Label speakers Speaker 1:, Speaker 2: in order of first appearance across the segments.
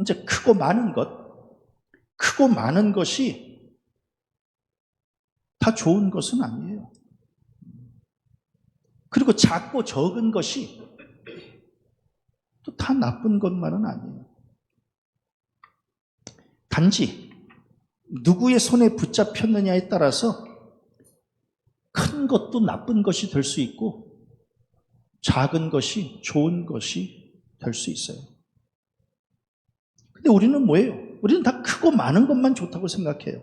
Speaker 1: 이제 크고 많은 것이 다 좋은 것은 아니에요. 그리고 작고 적은 것이 또 다 나쁜 것만은 아니에요. 단지 누구의 손에 붙잡혔느냐에 따라서 큰 것도 나쁜 것이 될 수 있고 작은 것이 좋은 것이 될 수 있어요. 근데 우리는 뭐예요? 우리는 다 크고 많은 것만 좋다고 생각해요.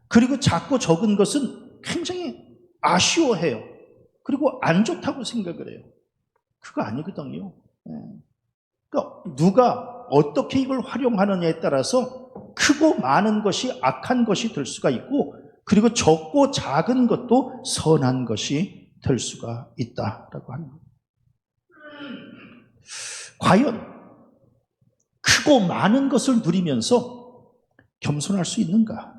Speaker 1: 그리고 작고 적은 것은 굉장히 아쉬워해요. 그리고 안 좋다고 생각을 해요. 그거 아니거든요. 그러니까 누가 어떻게 이걸 활용하느냐에 따라서 크고 많은 것이 악한 것이 될 수가 있고, 그리고 적고 작은 것도 선한 것이 될 수가 있다라고 하는 거예요. 과연 크고 많은 것을 누리면서 겸손할 수 있는가?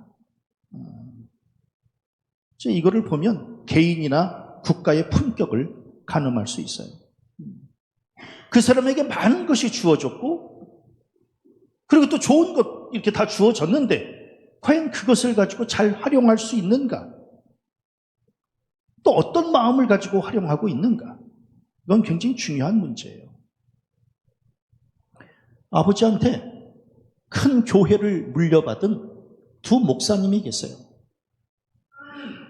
Speaker 1: 이거를 보면 개인이나 국가의 품격을 가늠할 수 있어요. 그 사람에게 많은 것이 주어졌고, 그리고 또 좋은 것 이렇게 다 주어졌는데 과연 그것을 가지고 잘 활용할 수 있는가? 또 어떤 마음을 가지고 활용하고 있는가? 이건 굉장히 중요한 문제예요. 아버지한테 큰 교회를 물려받은 두 목사님이 계세요.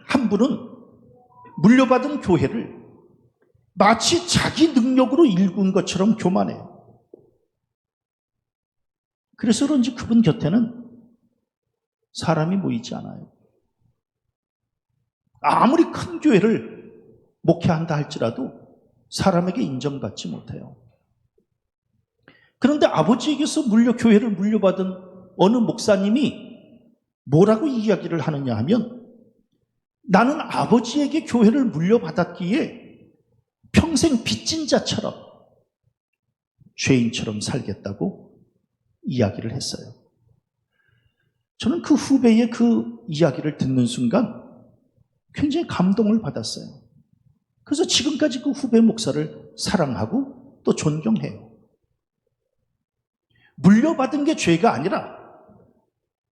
Speaker 1: 한 분은 물려받은 교회를 마치 자기 능력으로 일군 것처럼 교만해요. 그래서 그런지 그분 곁에는 사람이 모이지 않아요. 아무리 큰 교회를 목회한다 할지라도 사람에게 인정받지 못해요. 그런데 아버지에게서 교회를 물려받은 어느 목사님이 뭐라고 이야기를 하느냐 하면, 나는 아버지에게 교회를 물려받았기에 평생 빚진 자처럼 죄인처럼 살겠다고 이야기를 했어요. 저는 그 후배의 그 이야기를 듣는 순간 굉장히 감동을 받았어요. 그래서 지금까지 그 후배 목사를 사랑하고 또 존경해요. 물려받은 게 죄가 아니라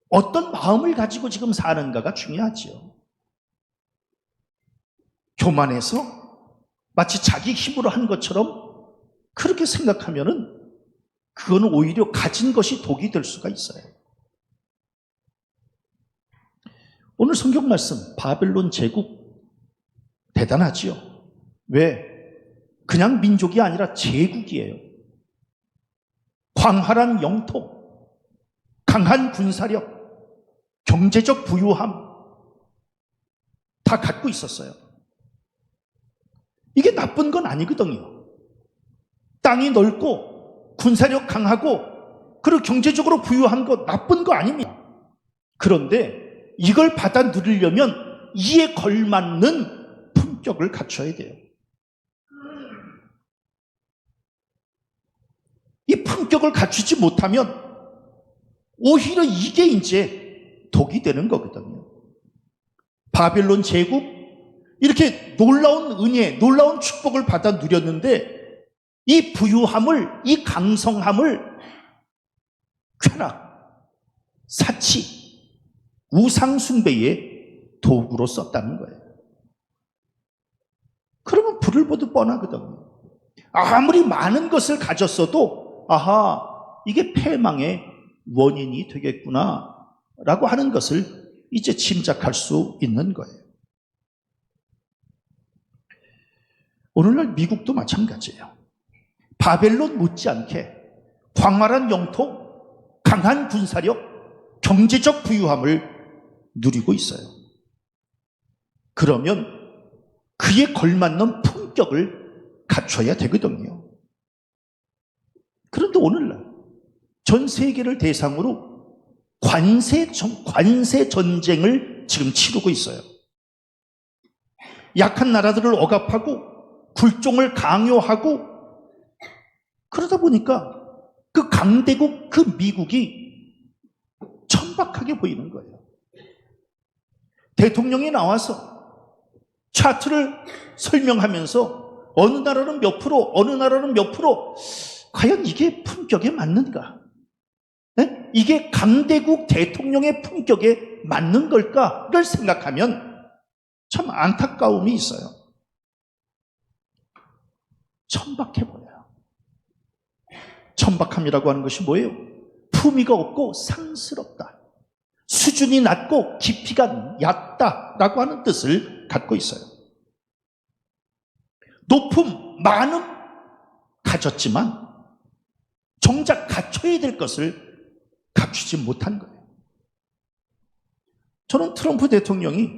Speaker 1: 어떤 마음을 가지고 지금 사는가가 중요하지요. 교만해서 마치 자기 힘으로 한 것처럼 그렇게 생각하면은 그거는 오히려 가진 것이 독이 될 수가 있어요. 오늘 성경 말씀, 바벨론 제국 대단하지요. 왜? 그냥 민족이 아니라 제국이에요. 광활한 영토, 강한 군사력, 경제적 부유함 다 갖고 있었어요. 이게 나쁜 건 아니거든요. 땅이 넓고 군사력 강하고 그리고 경제적으로 부유한 거 나쁜 거 아닙니다. 그런데 이걸 받아 누리려면 이에 걸맞는 품격을 갖춰야 돼요. 이 품격을 갖추지 못하면 오히려 이게 이제 독이 되는 거거든요. 바벨론 제국, 이렇게 놀라운 은혜, 놀라운 축복을 받아 누렸는데 이 부유함을, 이 강성함을 쾌락, 사치, 우상숭배의 도구로 썼다는 거예요. 그러면 불을 보듯 뻔하거든요. 아무리 많은 것을 가졌어도 이게 패망의 원인이 되겠구나 라고 하는 것을 이제 짐작할 수 있는 거예요. 오늘날 미국도 마찬가지예요. 바벨론 못지않게 광활한 영토, 강한 군사력, 경제적 부유함을 누리고 있어요. 그러면 그에 걸맞는 품격을 갖춰야 되거든요. 그런데 오늘날 전 세계를 대상으로 관세 전쟁을 지금 치르고 있어요. 약한 나라들을 억압하고 굴종을 강요하고, 그러다 보니까 그 강대국, 그 미국이 천박하게 보이는 거예요. 대통령이 나와서 차트를 설명하면서 어느 나라는 몇 프로, 어느 나라는 몇 프로, 과연 이게 품격에 맞는가? 네? 이게 강대국 대통령의 품격에 맞는 걸까를 생각하면 참 안타까움이 있어요. 천박해버려요. 천박함이라고 하는 것이 뭐예요? 품위가 없고 상스럽다. 수준이 낮고 깊이가 얕다라고 하는 뜻을 갖고 있어요. 높음, 많음 가졌지만 정작 갖춰야 될 것을 갖추지 못한 거예요. 저는 트럼프 대통령이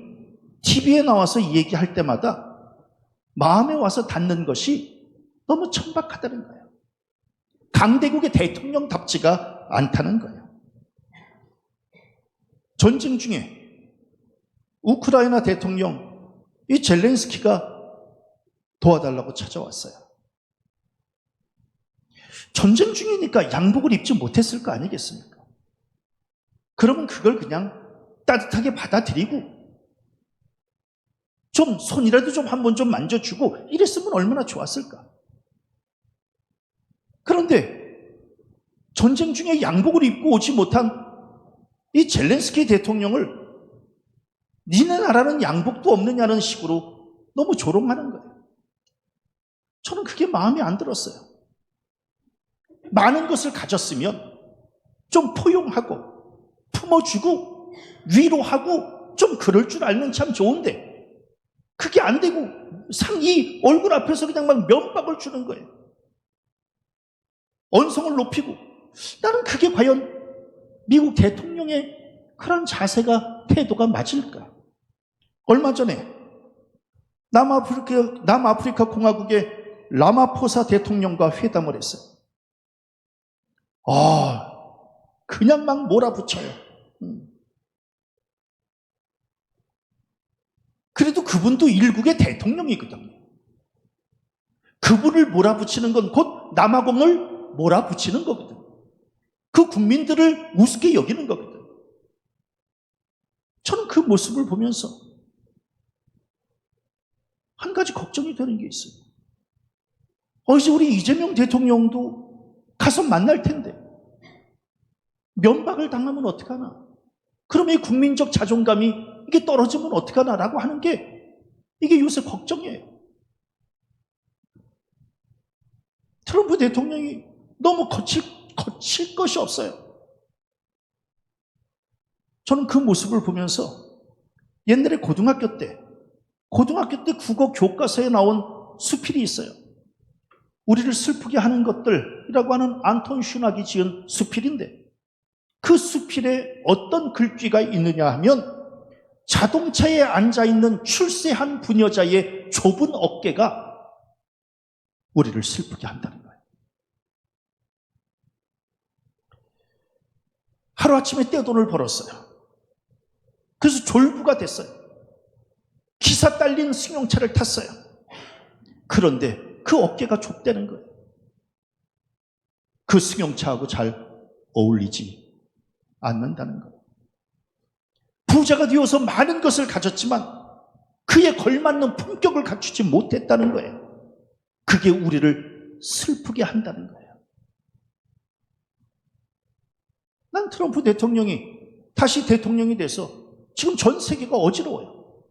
Speaker 1: TV에 나와서 얘기할 때마다 마음에 와서 닿는 것이 너무 천박하다는 거예요. 강대국의 대통령답지가 않다는 거예요. 전쟁 중에 우크라이나 대통령 이 젤렌스키가 도와달라고 찾아왔어요. 전쟁 중이니까 양복을 입지 못했을 거 아니겠습니까? 그러면 그걸 그냥 따뜻하게 받아들이고 좀 손이라도 좀 한번 좀 만져주고 이랬으면 얼마나 좋았을까? 그런데 전쟁 중에 양복을 입고 오지 못한 이 젤렌스키 대통령을 니네 나라는 양복도 없느냐는 식으로 너무 조롱하는 거예요. 저는 그게 마음에 안 들었어요. 많은 것을 가졌으면 좀 포용하고 품어주고 위로하고 좀 그럴 줄 알면 참 좋은데 그게 안 되고 이 얼굴 앞에서 그냥 막 면박을 주는 거예요. 언성을 높이고 나는 그게 과연 미국 대통령의 그런 자세가 태도가 맞을까? 얼마 전에 남아프리카 공화국의 라마포사 대통령과 회담을 했어요. 그냥 막 몰아붙여요. 그래도 그분도 일국의 대통령이거든요. 그분을 몰아붙이는 건 곧 남아공을 몰아붙이는 거거든요. 그 국민들을 우습게 여기는 거거든요. 저는 그 모습을 보면서 한 가지 걱정이 되는 게 있어요. 이제 우리 이재명 대통령도 가서 만날 텐데 면박을 당하면 어떡하나? 그럼 이 국민적 자존감이 이게 떨어지면 어떡하나라고 하는 게 이게 요새 걱정이에요. 트럼프 대통령이 너무 거칠 것이 없어요. 저는 그 모습을 보면서 옛날에 고등학교 때 국어 교과서에 나온 수필이 있어요. 우리를 슬프게 하는 것들이라고 하는 안톤 슈낙이 지은 수필인데 그 수필에 어떤 글귀가 있느냐 하면 자동차에 앉아있는 출세한 부녀자의 좁은 어깨가 우리를 슬프게 한다는 거예요. 하루아침에 떼돈을 벌었어요. 그래서 졸부가 됐어요. 기사 딸린 승용차를 탔어요. 그런데 그 어깨가 좁다는 거예요. 그 승용차하고 잘 어울리지 않는다는 거예요. 부자가 되어서 많은 것을 가졌지만 그에 걸맞는 품격을 갖추지 못했다는 거예요. 그게 우리를 슬프게 한다는 거예요. 난 트럼프 대통령이 다시 대통령이 돼서 지금 전 세계가 어지러워요.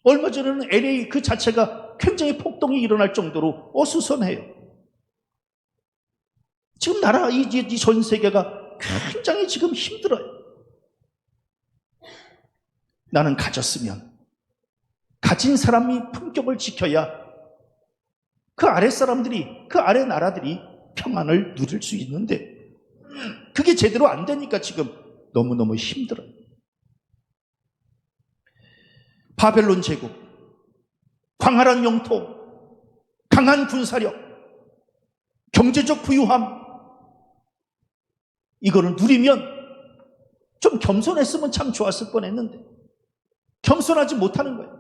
Speaker 1: 얼마 전에는 LA 그 자체가 굉장히 폭동이 일어날 정도로 어수선해요. 지금 나라, 이 전 세계가 굉장히 지금 힘들어요. 나는 가졌으면 가진 사람이 품격을 지켜야 그 아래 사람들이, 그 아래 나라들이 평안을 누릴 수 있는데 그게 제대로 안 되니까 지금 너무너무 힘들어요. 바벨론 제국, 광활한 영토, 강한 군사력, 경제적 부유함, 이거를 누리면 좀 겸손했으면 참 좋았을 뻔했는데 겸손하지 못하는 거예요.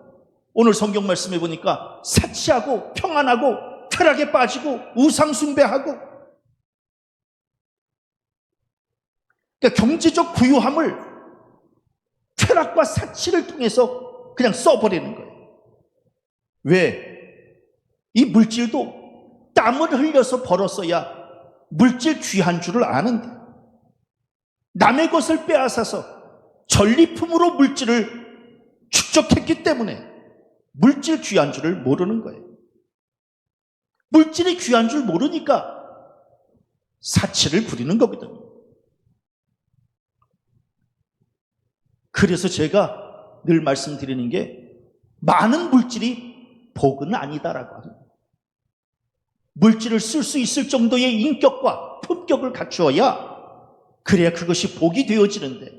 Speaker 1: 오늘 성경 말씀해 보니까 사치하고 평안하고 쾌락에 빠지고 우상 숭배하고, 그러니까 경제적 부유함을 쾌락과 사치를 통해서 그냥 써버리는 거예요. 왜? 이 물질도 땀을 흘려서 벌었어야 물질 귀한 줄을 아는데 남의 것을 빼앗아서 전리품으로 물질을 축적했기 때문에 물질 귀한 줄을 모르는 거예요. 물질이 귀한 줄 모르니까 사치를 부리는 거거든요. 그래서 제가 늘 말씀드리는 게 많은 물질이 복은 아니다라고 합니다. 물질을 쓸 수 있을 정도의 인격과 품격을 갖추어야 그래야 그것이 복이 되어지는데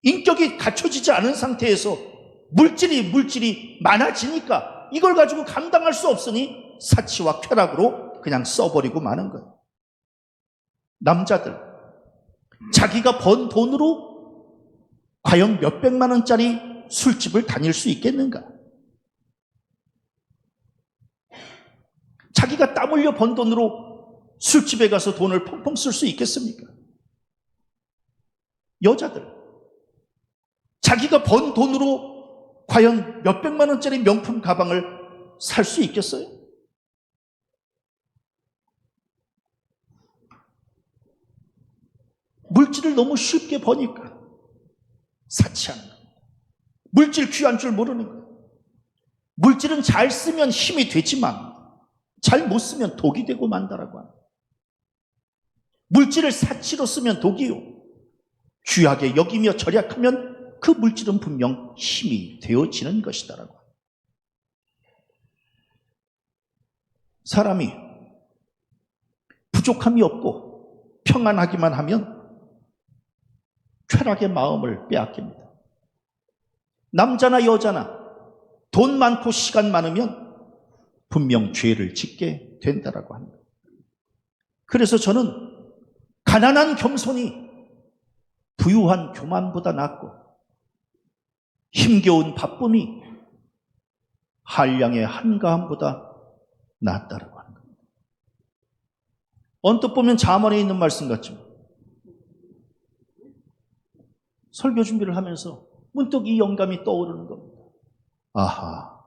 Speaker 1: 인격이 갖춰지지 않은 상태에서 물질이 많아지니까 이걸 가지고 감당할 수 없으니 사치와 쾌락으로 그냥 써버리고 마는 거예요. 남자들, 자기가 번 돈으로 과연 몇백만 원짜리 술집을 다닐 수 있겠는가? 자기가 땀 흘려 번 돈으로 술집에 가서 돈을 펑펑 쓸 수 있겠습니까? 여자들, 자기가 번 돈으로 과연 몇백만 원짜리 명품 가방을 살 수 있겠어요? 물질을 너무 쉽게 버니까 사치하는 거예요. 물질 귀한 줄 모르는 거예요. 물질은 잘 쓰면 힘이 되지만 잘 못 쓰면 독이 되고 만다라고 합니다. 물질을 사치로 쓰면 독이요. 귀하게 여기며 절약하면 그 물질은 분명 힘이 되어지는 것이다라고 합니다. 사람이 부족함이 없고 평안하기만 하면 쾌락의 마음을 빼앗깁니다. 남자나 여자나 돈 많고 시간 많으면 분명 죄를 짓게 된다라고 합니다. 그래서 저는 가난한 겸손이 부유한 교만보다 낫고 힘겨운 바쁨이 한량의 한가함보다 낫다라고 하는 겁니다. 언뜻 보면 잠언에 있는 말씀 같지만 설교 준비를 하면서 문득 이 영감이 떠오르는 겁니다. 아하,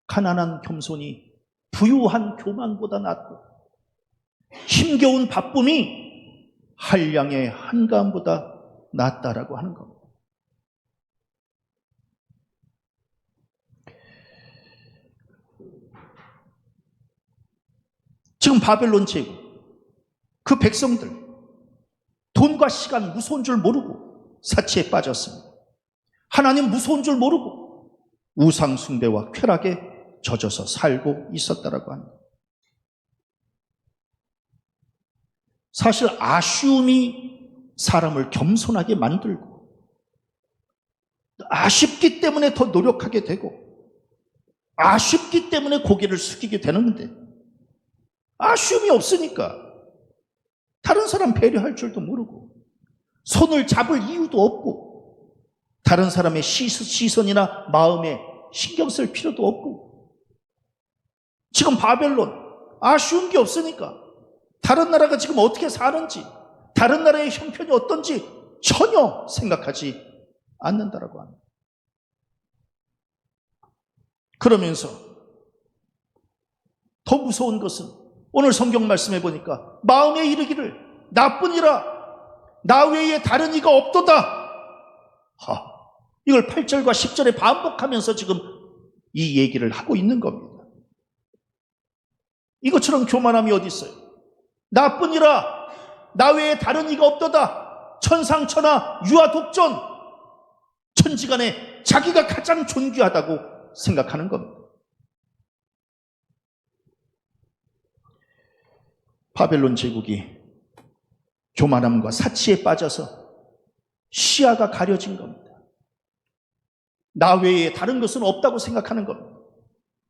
Speaker 1: 가난한 겸손이 부유한 교만보다 낫고 힘겨운 바쁨이 한량의 한가함보다 낫다라고 하는 겁니다. 지금 바벨론 제국, 그 백성들 돈과 시간 무서운 줄 모르고 사치에 빠졌습니다. 하나님 무서운 줄 모르고 우상 숭배와 쾌락에 젖어서 살고 있었다라고 합니다. 사실 아쉬움이 사람을 겸손하게 만들고 아쉽기 때문에 더 노력하게 되고 아쉽기 때문에 고개를 숙이게 되는데 아쉬움이 없으니까 다른 사람 배려할 줄도 모르고 손을 잡을 이유도 없고 다른 사람의 시선이나 마음에 신경 쓸 필요도 없고 지금 바벨론 아쉬운 게 없으니까 다른 나라가 지금 어떻게 사는지 다른 나라의 형편이 어떤지 전혀 생각하지 않는다라고 합니다. 그러면서 더 무서운 것은 오늘 성경 말씀해 보니까 마음에 이르기를 나뿐이라 나 외에 다른 이가 없도다. 이걸 8절과 10절에 반복하면서 지금 이 얘기를 하고 있는 겁니다. 이것처럼 교만함이 어디 있어요? 나뿐이라 나 외에 다른 이가 없도다. 천상천하 유아독존 천지간에 자기가 가장 존귀하다고 생각하는 겁니다. 바벨론 제국이 교만함과 사치에 빠져서 시야가 가려진 겁니다. 나 외에 다른 것은 없다고 생각하는 겁니다.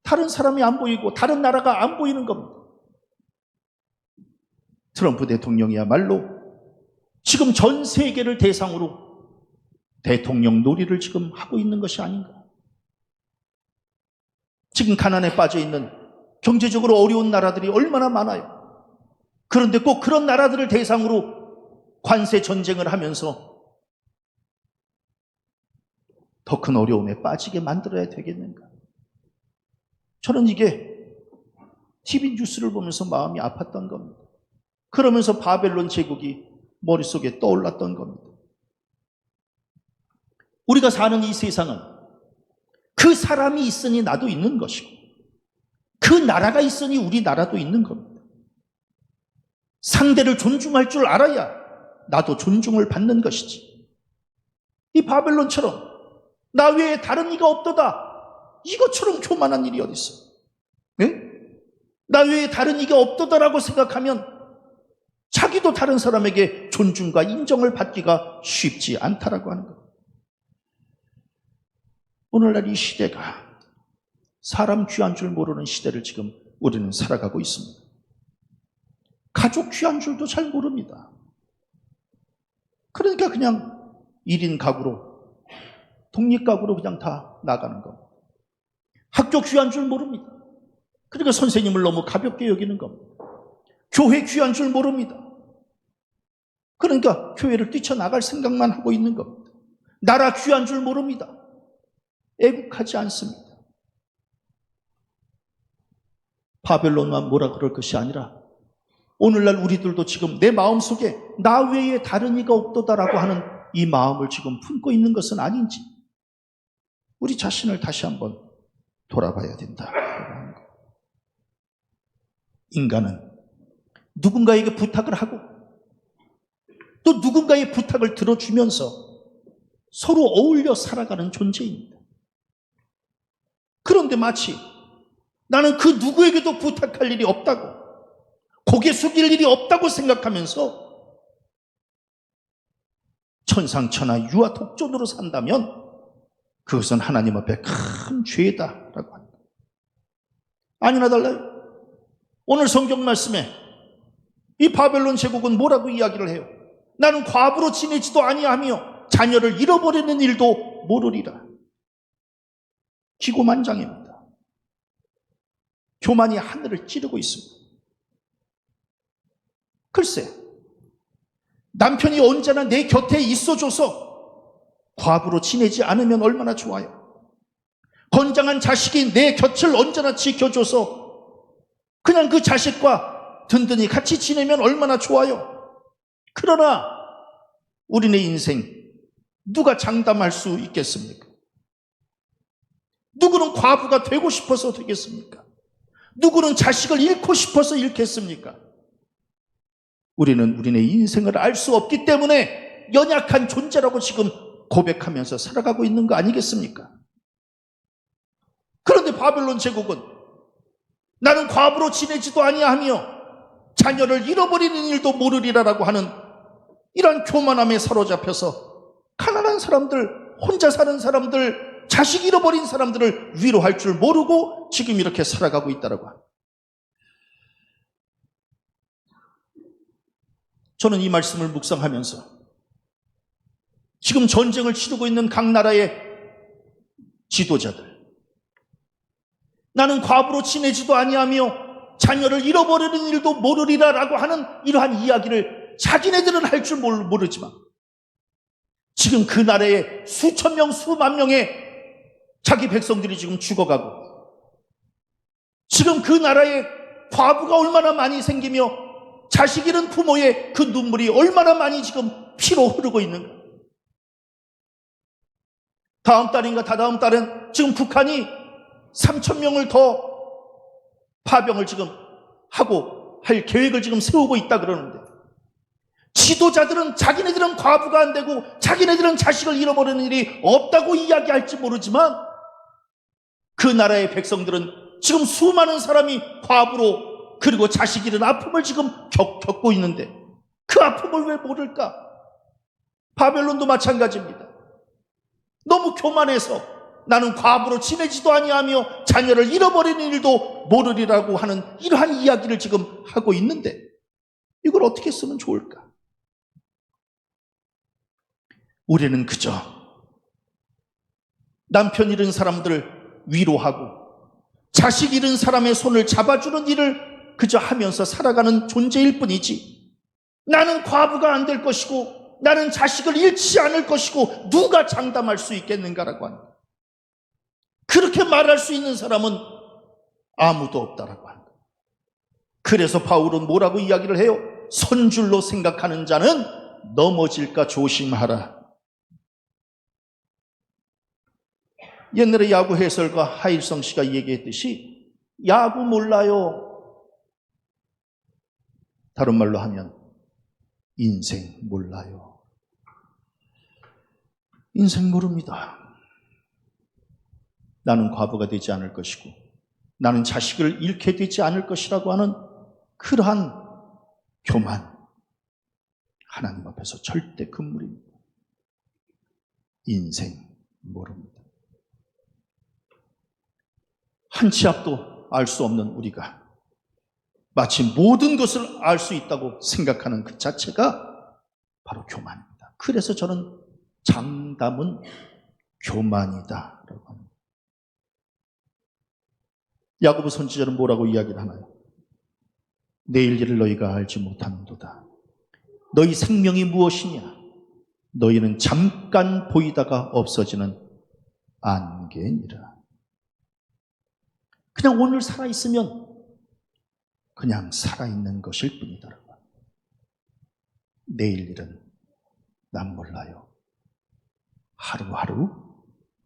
Speaker 1: 다른 사람이 안 보이고 다른 나라가 안 보이는 겁니다. 트럼프 대통령이야말로 지금 전 세계를 대상으로 대통령 놀이를 지금 하고 있는 것이 아닌가. 지금 가난에 빠져 있는 경제적으로 어려운 나라들이 얼마나 많아요. 그런데 꼭 그런 나라들을 대상으로 관세 전쟁을 하면서 더 큰 어려움에 빠지게 만들어야 되겠는가. 저는 이게 TV 뉴스를 보면서 마음이 아팠던 겁니다. 그러면서 바벨론 제국이 머릿속에 떠올랐던 겁니다. 우리가 사는 이 세상은 그 사람이 있으니 나도 있는 것이고 그 나라가 있으니 우리나라도 있는 겁니다. 상대를 존중할 줄 알아야 나도 존중을 받는 것이지. 이 바벨론처럼 나 외에 다른 이가 없도다, 이것처럼 교만한 일이 어디 있어? 네? 나 외에 다른 이가 없도다라고 생각하면 자기도 다른 사람에게 존중과 인정을 받기가 쉽지 않다라고 하는 것. 오늘날 이 시대가 사람 귀한 줄 모르는 시대를 지금 우리는 살아가고 있습니다. 가족 귀한 줄도 잘 모릅니다. 그러니까 그냥 1인 가구로, 독립가구로 그냥 다 나가는 겁니다. 학교 귀한 줄 모릅니다. 그러니까 선생님을 너무 가볍게 여기는 겁니다. 교회 귀한 줄 모릅니다. 그러니까 교회를 뛰쳐나갈 생각만 하고 있는 겁니다. 나라 귀한 줄 모릅니다. 애국하지 않습니다. 바벨론만 뭐라 그럴 것이 아니라 오늘날 우리들도 지금 내 마음속에 나 외에 다른 이가 없도다라고 하는 이 마음을 지금 품고 있는 것은 아닌지 우리 자신을 다시 한번 돌아봐야 된다. 인간은 누군가에게 부탁을 하고 또 누군가의 부탁을 들어주면서 서로 어울려 살아가는 존재입니다. 그런데 마치 나는 그 누구에게도 부탁할 일이 없다고, 고개 숙일 일이 없다고 생각하면서 천상천하 유아 독존으로 산다면 그것은 하나님 앞에 큰 죄다라고 합니다. 아니나 달라요. 오늘 성경 말씀에 이 바벨론 제국은 뭐라고 이야기를 해요? 나는 과부로 지내지도 아니하며 자녀를 잃어버리는 일도 모르리라. 기고만장입니다. 교만이 하늘을 찌르고 있습니다. 글쎄, 남편이 언제나 내 곁에 있어줘서 과부로 지내지 않으면 얼마나 좋아요. 건장한 자식이 내 곁을 언제나 지켜줘서 그냥 그 자식과 든든히 같이 지내면 얼마나 좋아요. 그러나 우리네 인생 누가 장담할 수 있겠습니까? 누구는 과부가 되고 싶어서 되겠습니까? 누구는 자식을 잃고 싶어서 잃겠습니까? 우리는 우리네 인생을 알 수 없기 때문에 연약한 존재라고 지금 고백하면서 살아가고 있는 거 아니겠습니까? 그런데 바벨론 제국은 나는 과부로 지내지도 아니하며 자녀를 잃어버리는 일도 모르리라라고 하는 이런 교만함에 사로잡혀서 가난한 사람들, 혼자 사는 사람들, 자식 잃어버린 사람들을 위로할 줄 모르고 지금 이렇게 살아가고 있다라고 합니다. 저는 이 말씀을 묵상하면서 지금 전쟁을 치르고 있는 각 나라의 지도자들, 나는 과부로 지내지도 아니하며 자녀를 잃어버리는 일도 모르리라라고 하는 이러한 이야기를 자기네들은 할 줄 모르지만 지금 그 나라에 수천 명, 수만 명의 자기 백성들이 지금 죽어가고 지금 그 나라에 과부가 얼마나 많이 생기며 자식 잃은 부모의 그 눈물이 얼마나 많이 지금 피로 흐르고 있는가. 다음 달인가 다다음 달은 지금 북한이 3천 명을 더 파병을 지금 하고 할 계획을 지금 세우고 있다 그러는데 지도자들은 자기네들은 과부가 안 되고 자기네들은 자식을 잃어버리는 일이 없다고 이야기할지 모르지만 그 나라의 백성들은 지금 수많은 사람이 과부로 그리고 자식 잃은 아픔을 지금 겪고 있는데 그 아픔을 왜 모를까? 바벨론도 마찬가지입니다. 너무 교만해서 나는 과부로 지내지도 아니하며 자녀를 잃어버리는 일도 모르리라고 하는 이러한 이야기를 지금 하고 있는데 이걸 어떻게 쓰면 좋을까? 우리는 그저 남편 잃은 사람들을 위로하고 자식 잃은 사람의 손을 잡아주는 일을 그저 하면서 살아가는 존재일 뿐이지 나는 과부가 안 될 것이고 나는 자식을 잃지 않을 것이고 누가 장담할 수 있겠는가라고 합니다. 그렇게 말할 수 있는 사람은 아무도 없다라고 합니다. 그래서 바울은 뭐라고 이야기를 해요? 선줄로 생각하는 자는 넘어질까 조심하라. 옛날에 야구 해설가 하일성 씨가 얘기했듯이 야구 몰라요. 다른 말로 하면 인생 몰라요. 인생 모릅니다. 나는 과부가 되지 않을 것이고 나는 자식을 잃게 되지 않을 것이라고 하는 그러한 교만, 하나님 앞에서 절대 금물입니다. 인생 모릅니다. 한 치 앞도 알 수 없는 우리가 마치 모든 것을 알 수 있다고 생각하는 그 자체가 바로 교만입니다. 그래서 저는 장담은 교만이다라고 합니다. 야고보 선지자는 뭐라고 이야기를 하나요? 내일 일을 너희가 알지 못하는도다. 너희 생명이 무엇이냐? 너희는 잠깐 보이다가 없어지는 안개니라. 그냥 오늘 살아있으면 그냥 살아있는 것일 뿐이다. 내일 일은 난 몰라요. 하루하루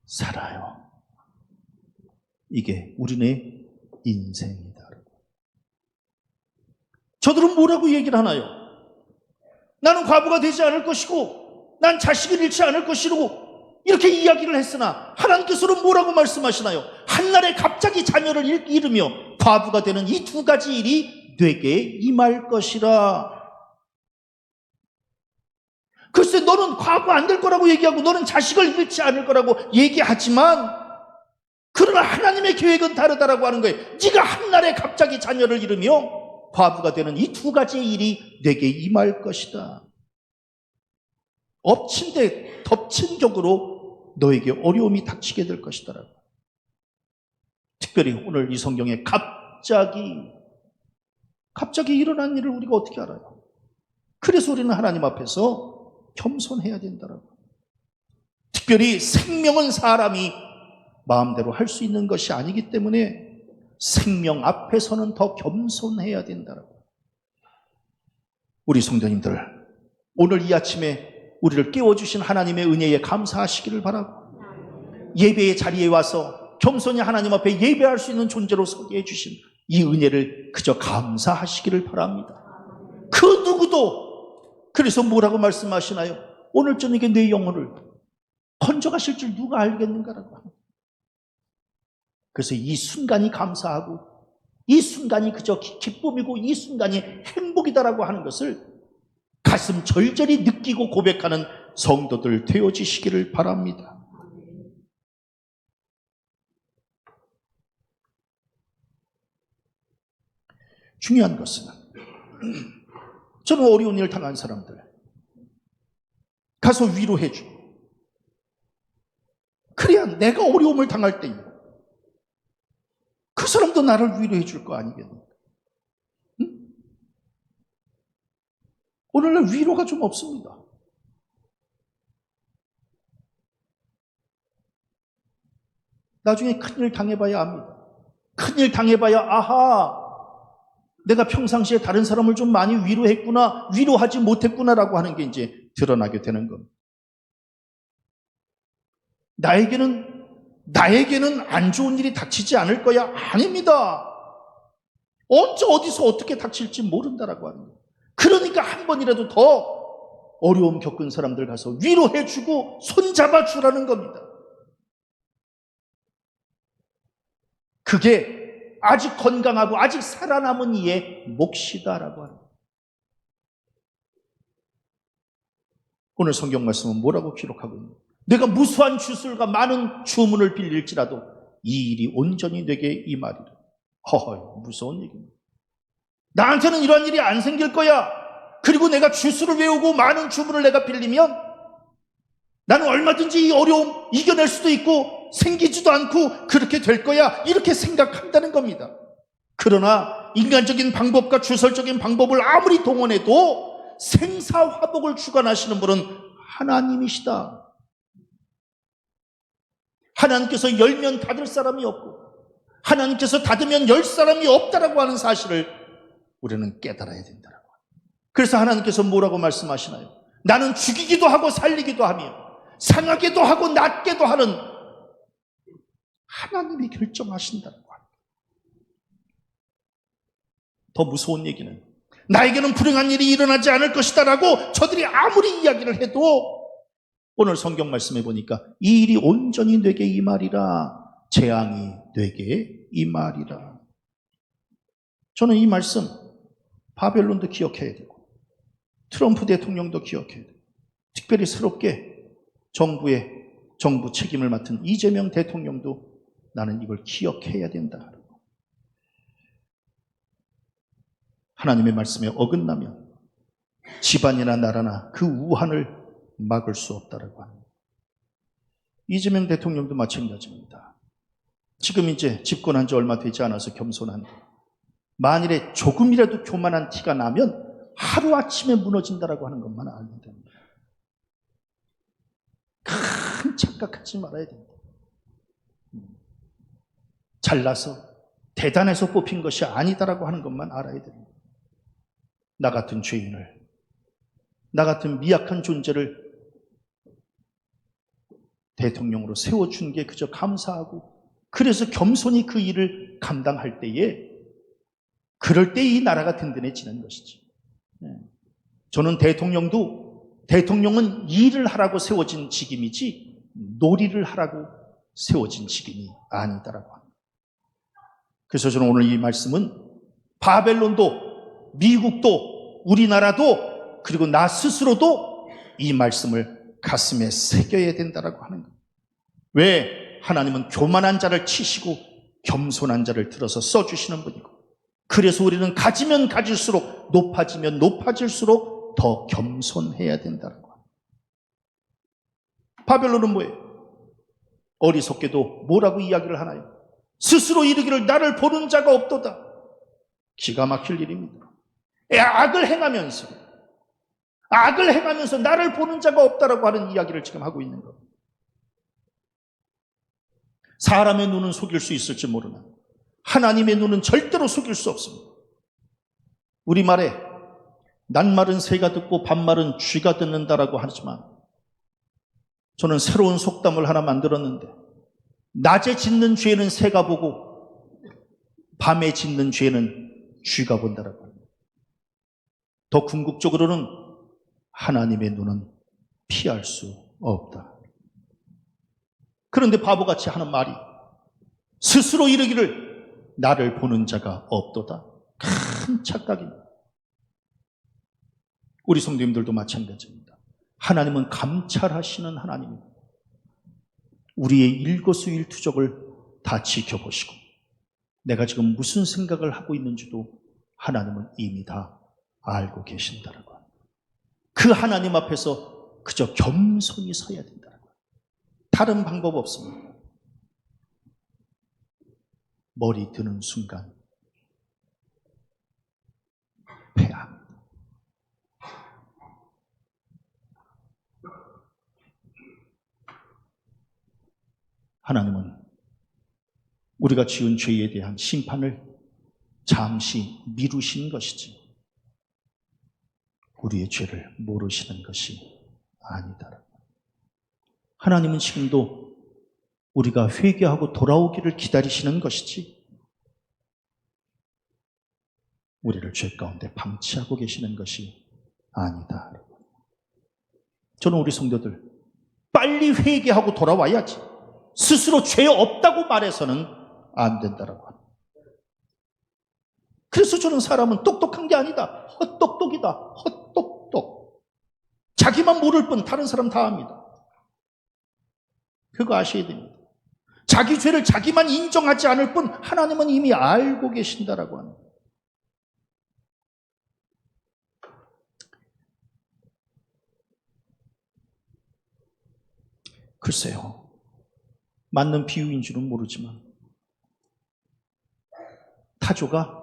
Speaker 1: 살아요. 이게 우리네 인생이다. 저들은 뭐라고 얘기를 하나요? 나는 과부가 되지 않을 것이고 난 자식을 잃지 않을 것이고 이렇게 이야기를 했으나 하나님께서는 뭐라고 말씀하시나요? 한날에 갑자기 자녀를 잃으며 과부가 되는 이 두 가지 일이 내게 임할 것이라. 글쎄, 너는 과부 안 될 거라고 얘기하고 너는 자식을 잃지 않을 거라고 얘기하지만 그러나 하나님의 계획은 다르다라고 하는 거예요. 네가 한날에 갑자기 자녀를 잃으며 과부가 되는 이 두 가지의 일이 내게 임할 것이다. 엎친 데 덮친 격으로 너에게 어려움이 닥치게 될 것이다. 특별히 오늘 이 성경에 갑자기 일어난 일을 우리가 어떻게 알아요? 그래서 우리는 하나님 앞에서 겸손해야 된다라고. 특별히 생명은 사람이 마음대로 할 수 있는 것이 아니기 때문에 생명 앞에서는 더 겸손해야 된다라고. 우리 성도님들, 오늘 이 아침에 우리를 깨워주신 하나님의 은혜에 감사하시기를 바라고, 예배의 자리에 와서 겸손히 하나님 앞에 예배할 수 있는 존재로 서게 해주신 이 은혜를 그저 감사하시기를 바랍니다. 그 누구도. 그래서 뭐라고 말씀하시나요? 오늘 저녁에 내 영혼을 건져가실 줄 누가 알겠는가라고 합니다. 그래서 이 순간이 감사하고 이 순간이 그저 기쁨이고 이 순간이 행복이다라고 하는 것을 가슴 절절히 느끼고 고백하는 성도들 되어지시기를 바랍니다. 중요한 것은 저는 어려운 일 당한 사람들 가서 위로해주고, 그래야 내가 어려움을 당할 때에 그 사람도 나를 위로해 줄 거 아니겠습니까? 응? 오늘날 위로가 좀 없습니다. 나중에 큰일 당해봐야 압니다. 큰일 당해봐야 아하, 내가 평상시에 다른 사람을 좀 많이 위로했구나, 위로하지 못했구나라고 하는 게 이제 드러나게 되는 겁니다. 나에게는 안 좋은 일이 닥치지 않을 거야? 아닙니다. 언제 어디서 어떻게 닥칠지 모른다라고 하는 거예요. 그러니까 한 번이라도 더 어려움 겪은 사람들 가서 위로해주고 손잡아주라는 겁니다. 그게 아직 건강하고 아직 살아남은 이의 몫이다라고 하는 거예요. 오늘 성경 말씀은 뭐라고 기록하고 있는 거예요? 내가 무수한 주술과 많은 주문을 빌릴지라도 이 일이 온전히 내게 임하리라. 허허, 무서운 얘기입니다. 나한테는 이러한 일이 안 생길 거야. 그리고 내가 주술을 외우고 많은 주문을 내가 빌리면 나는 얼마든지 이 어려움 이겨낼 수도 있고 생기지도 않고 그렇게 될 거야, 이렇게 생각한다는 겁니다. 그러나 인간적인 방법과 주설적인 방법을 아무리 동원해도 생사화복을 주관하시는 분은 하나님이시다. 하나님께서 열면 닫을 사람이 없고 하나님께서 닫으면 열 사람이 없다라고 하는 사실을 우리는 깨달아야 된다라고. 그래서 하나님께서 뭐라고 말씀하시나요? 나는 죽이기도 하고 살리기도 하며 상하게도 하고 낫게도 하는 하나님이 결정하신다고 합니다. 더 무서운 얘기는 나에게는 불행한 일이 일어나지 않을 것이다 라고 저들이 아무리 이야기를 해도 오늘 성경 말씀해 보니까 이 일이 온전히 내게 임하리라, 재앙이 내게 임하리라. 저는 이 말씀 바벨론도 기억해야 되고 트럼프 대통령도 기억해야 되고 특별히 새롭게 정부 책임을 맡은 이재명 대통령도 나는 이걸 기억해야 된다. 하나님의 말씀에 어긋나면 집안이나 나라나 그 우한을 막을 수 없다라고 합니다. 이재명 대통령도 마찬가지입니다. 지금 이제 집권한 지 얼마 되지 않아서 겸손한데 만일에 조금이라도 교만한 티가 나면 하루아침에 무너진다라고 하는 것만 알면 됩니다. 큰 착각하지 말아야 됩니다. 잘나서 대단해서 뽑힌 것이 아니다라고 하는 것만 알아야 됩니다. 나 같은 죄인을, 나 같은 미약한 존재를 대통령으로 세워준 게 그저 감사하고 그래서 겸손히 그 일을 감당할 때에 그럴 때 이 나라가 든든해지는 것이지. 저는 대통령은 일을 하라고 세워진 직임이지 놀이를 하라고 세워진 직임이 아니다라고 합니다. 그래서 저는 오늘 이 말씀은 바벨론도 미국도 우리나라도 그리고 나 스스로도 이 말씀을 가슴에 새겨야 된다라고 하는 거예요. 왜? 하나님은 교만한 자를 치시고 겸손한 자를 들어서 써주시는 분이고 그래서 우리는 가지면 가질수록 높아지면 높아질수록 더 겸손해야 된다라고 합니다. 바벨론은 뭐예요? 어리석게도 뭐라고 이야기를 하나요? 스스로 이르기를 나를 보는 자가 없도다. 기가 막힐 일입니다. 악을 행하면서 나를 보는 자가 없다라고 하는 이야기를 지금 하고 있는 겁니다. 사람의 눈은 속일 수 있을지 모르나 하나님의 눈은 절대로 속일 수 없습니다. 우리말에 낱말은 새가 듣고 반말은 쥐가 듣는다라고 하지만 저는 새로운 속담을 하나 만들었는데 낮에 짓는 죄는 새가 보고 밤에 짓는 죄는 쥐가 본다라고 합니다. 더 궁극적으로는 하나님의 눈은 피할 수 없다. 그런데 바보같이 하는 말이 스스로 이르기를 나를 보는 자가 없도다. 큰 착각입니다. 우리 성도님들도 마찬가지입니다. 하나님은 감찰하시는 하나님입니다. 우리의 일거수일투족을 다 지켜보시고 내가 지금 무슨 생각을 하고 있는지도 하나님은 이미 다 알고 계신다라고 합니다. 그 하나님 앞에서 그저 겸손히 서야 된다라고 합니다. 다른 방법 없습니다. 머리 드는 순간 패합니다. 하나님은 우리가 지은 죄에 대한 심판을 잠시 미루신 것이지 우리의 죄를 모르시는 것이 아니다. 하나님은 지금도 우리가 회개하고 돌아오기를 기다리시는 것이지 우리를 죄 가운데 방치하고 계시는 것이 아니다. 저는 우리 성도들 빨리 회개하고 돌아와야지 스스로 죄 없다고 말해서는 안 된다라고 합니다. 그래서 저는 사람은 똑똑한 게 아니다. 헛똑똑이다. 헛똑똑. 자기만 모를 뿐 다른 사람 다 압니다. 그거 아셔야 됩니다. 자기 죄를 자기만 인정하지 않을 뿐 하나님은 이미 알고 계신다라고 합니다. 글쎄요. 맞는 비유인 줄은 모르지만 타조가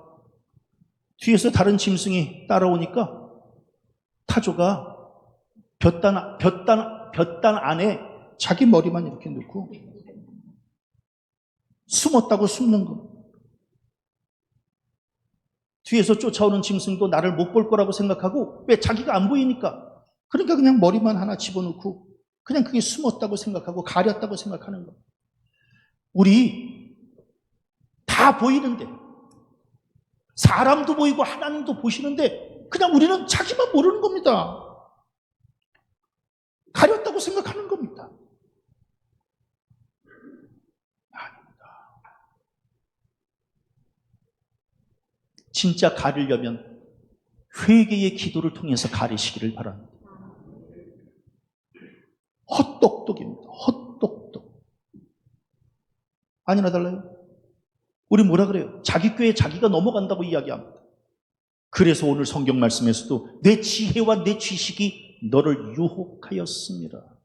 Speaker 1: 뒤에서 다른 짐승이 따라오니까 타조가 볕단 안에 자기 머리만 이렇게 넣고 숨었다고 숨는 거. 뒤에서 쫓아오는 짐승도 나를 못 볼 거라고 생각하고 왜 자기가 안 보이니까 그러니까 그냥 머리만 하나 집어넣고 그냥 그게 숨었다고 생각하고 가렸다고 생각하는 거예요. 우리 다 보이는데, 사람도 보이고 하나님도 보시는데 그냥 우리는 자기만 모르는 겁니다. 가렸다고 생각하는 겁니다. 아닙니다. 진짜 가리려면 회개의 기도를 통해서 가리시기를 바랍니다. 헛똑똑입니다. 헛똑똑. 아니나 달라요? 우리 뭐라 그래요? 자기 꾀에 자기가 넘어간다고 이야기합니다. 그래서 오늘 성경 말씀에서도 내 지혜와 내 지식이 너를 유혹하였습니다.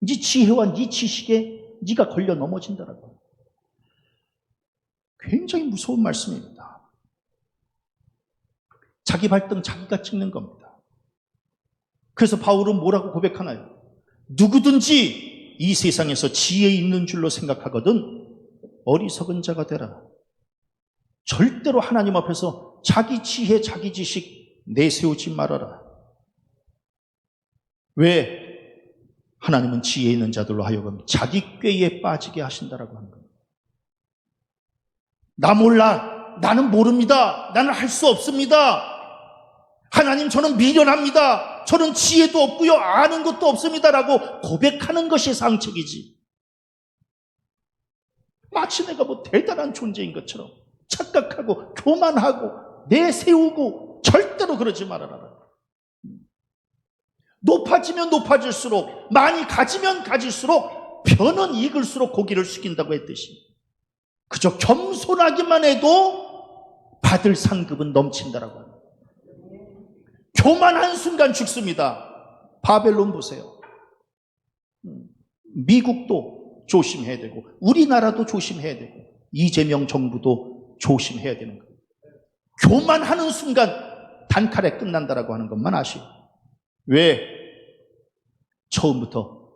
Speaker 1: 네 지혜와 네 지식에 네가 걸려 넘어진다라고. 굉장히 무서운 말씀입니다. 자기 발등 자기가 찍는 겁니다. 그래서 바울은 뭐라고 고백하나요? 누구든지 이 세상에서 지혜 있는 줄로 생각하거든 어리석은 자가 되라. 절대로 하나님 앞에서 자기 지혜, 자기 지식 내세우지 말아라. 왜? 하나님은 지혜 있는 자들로 하여금 자기 꾀에 빠지게 하신다라고 하는 겁니다. 나 몰라. 나는 모릅니다. 나는 할 수 없습니다. 하나님, 저는 미련합니다. 저는 지혜도 없고요. 아는 것도 없습니다라고 고백하는 것이 상책이지. 마치 내가 뭐 대단한 존재인 것처럼 착각하고 교만하고 내세우고 절대로 그러지 말아라. 높아지면 높아질수록, 많이 가지면 가질수록 편은 익을수록 고기를 숙인다고 했듯이 그저 겸손하기만 해도 받을 상급은 넘친다라고 합니다. 교만한 순간 죽습니다. 바벨론 보세요. 미국도 조심해야 되고 우리나라도 조심해야 되고 이재명 정부도 조심해야 되는 거예요. 교만하는 순간 단칼에 끝난다라고 하는 것만 아시고. 왜? 처음부터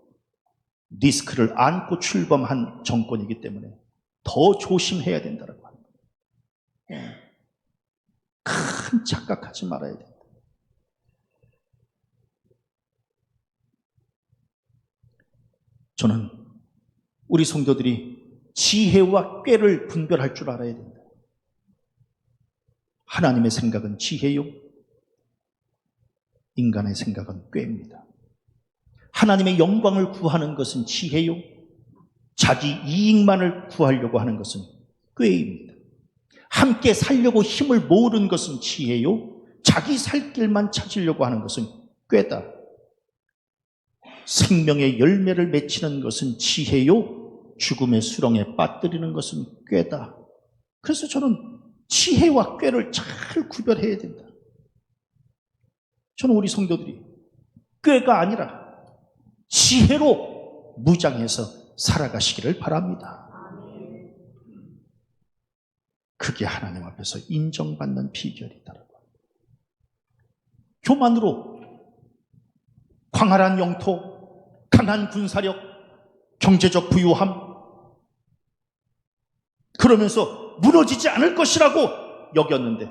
Speaker 1: 리스크를 안고 출범한 정권이기 때문에 더 조심해야 된다라고 합니다. 큰 착각하지 말아야 됩니다. 저는 우리 성도들이 지혜와 꾀를 분별할 줄 알아야 됩니다. 하나님의 생각은 지혜요, 인간의 생각은 꾀입니다. 하나님의 영광을 구하는 것은 지혜요, 자기 이익만을 구하려고 하는 것은 꾀입니다. 함께 살려고 힘을 모으는 것은 지혜요, 자기 살 길만 찾으려고 하는 것은 꾀다. 생명의 열매를 맺히는 것은 지혜요, 죽음의 수렁에 빠뜨리는 것은 꾀다. 그래서 저는 지혜와 꾀를 잘 구별해야 된다. 저는 우리 성도들이 꾀가 아니라 지혜로 무장해서 살아가시기를 바랍니다. 그게 하나님 앞에서 인정받는 비결이다라고. 교만으로 광활한 영토, 강한 군사력, 경제적 부유함, 그러면서 무너지지 않을 것이라고 여겼는데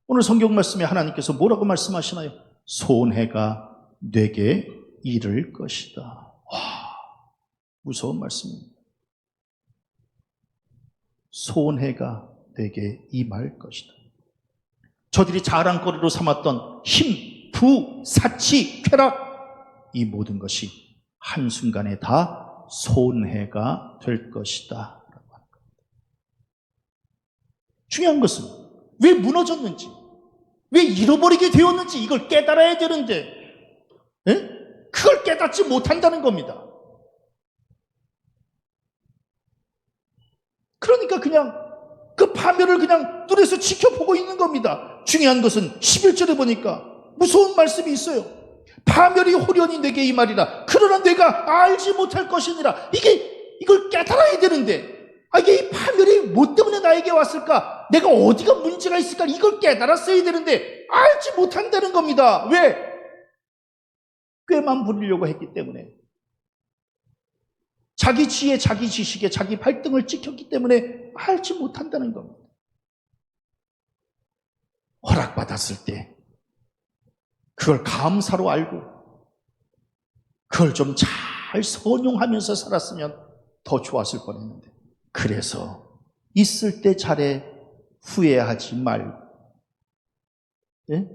Speaker 1: 오늘 성경 말씀에 하나님께서 뭐라고 말씀하시나요? 손해가 내게 이를 것이다. 와, 무서운 말씀입니다. 손해가 내게 임할 것이다. 저들이 자랑거리로 삼았던 힘, 부, 사치, 쾌락, 이 모든 것이 한순간에 다 손해가 될 것이다. 중요한 것은 왜 무너졌는지, 왜 잃어버리게 되었는지 이걸 깨달아야 되는데 그걸 깨닫지 못한다는 겁니다. 그러니까 그냥 그 파멸을 그냥 눈에서 지켜보고 있는 겁니다. 중요한 것은 11절에 보니까 무서운 말씀이 있어요. 파멸이 호련히 내게 임하리라. 그러나 내가 알지 못할 것이니라. 이걸 깨달아야 되는데 이게 이 파멸이 뭐 때문에 나에게 왔을까? 내가 어디가 문제가 있을까? 이걸 깨달았어야 되는데 알지 못한다는 겁니다. 왜? 꾀만 부리려고 했기 때문에, 자기 지혜, 자기 지식에 자기 발등을 찍혔기 때문에 알지 못한다는 겁니다. 허락받았을 때 그걸 감사로 알고 그걸 좀 잘 선용하면서 살았으면 더 좋았을 뻔했는데, 그래서 있을 때 잘해 후회하지 말고, 예?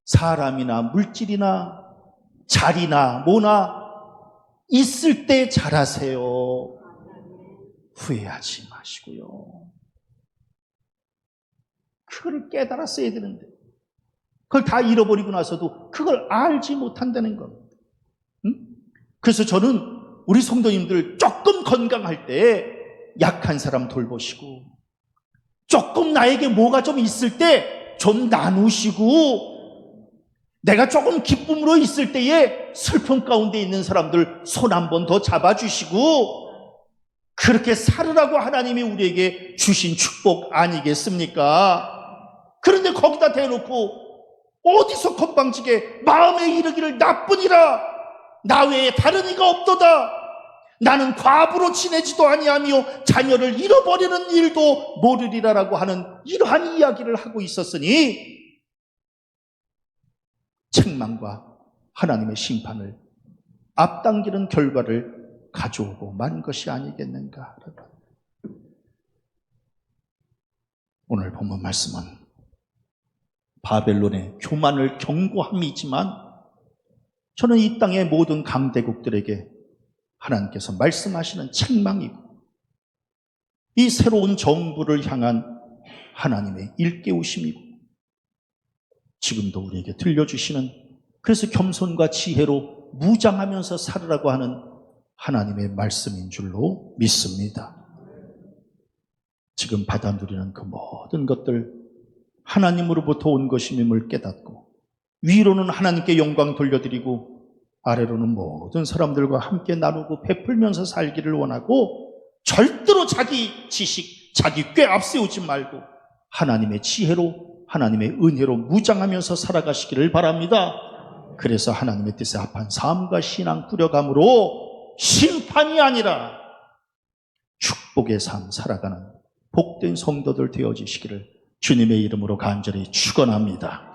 Speaker 1: 사람이나 물질이나 자리나 뭐나 있을 때 잘하세요. 후회하지 마시고요. 그걸 깨달았어야 되는데 그걸 다 잃어버리고 나서도 그걸 알지 못한다는 겁니다. 응? 그래서 저는 우리 성도님들 조금 건강할 때 약한 사람 돌보시고, 조금 나에게 뭐가 좀 있을 때 좀 나누시고, 내가 조금 기쁨으로 있을 때에 슬픔 가운데 있는 사람들 손 한 번 더 잡아주시고, 그렇게 살으라고 하나님이 우리에게 주신 축복 아니겠습니까? 그런데 거기다 대놓고 어디서 건방지게 마음에 이르기를 나뿐이라 나 외에 다른 이가 없도다, 나는 과부로 지내지도 아니하며 자녀를 잃어버리는 일도 모르리라라고 하는 이러한 이야기를 하고 있었으니 책망과 하나님의 심판을 앞당기는 결과를 가져오고 만 것이 아니겠는가. 오늘 본문 말씀은 바벨론의 교만을 경고함이지만, 저는 이 땅의 모든 강대국들에게 하나님께서 말씀하시는 책망이고, 이 새로운 정부를 향한 하나님의 일깨우심이고, 지금도 우리에게 들려주시는, 그래서 겸손과 지혜로 무장하면서 살으라고 하는 하나님의 말씀인 줄로 믿습니다. 지금 받아 누리는 그 모든 것들 하나님으로부터 온 것임을 깨닫고, 위로는 하나님께 영광 돌려드리고 아래로는 모든 사람들과 함께 나누고 베풀면서 살기를 원하고, 절대로 자기 지식, 자기 꾀 앞세우지 말고 하나님의 지혜로, 하나님의 은혜로 무장하면서 살아가시기를 바랍니다. 그래서 하나님의 뜻에 합한 삶과 신앙 꾸려감으로 심판이 아니라 축복의 삶 살아가는 복된 성도들 되어지시기를 주님의 이름으로 간절히 축원합니다.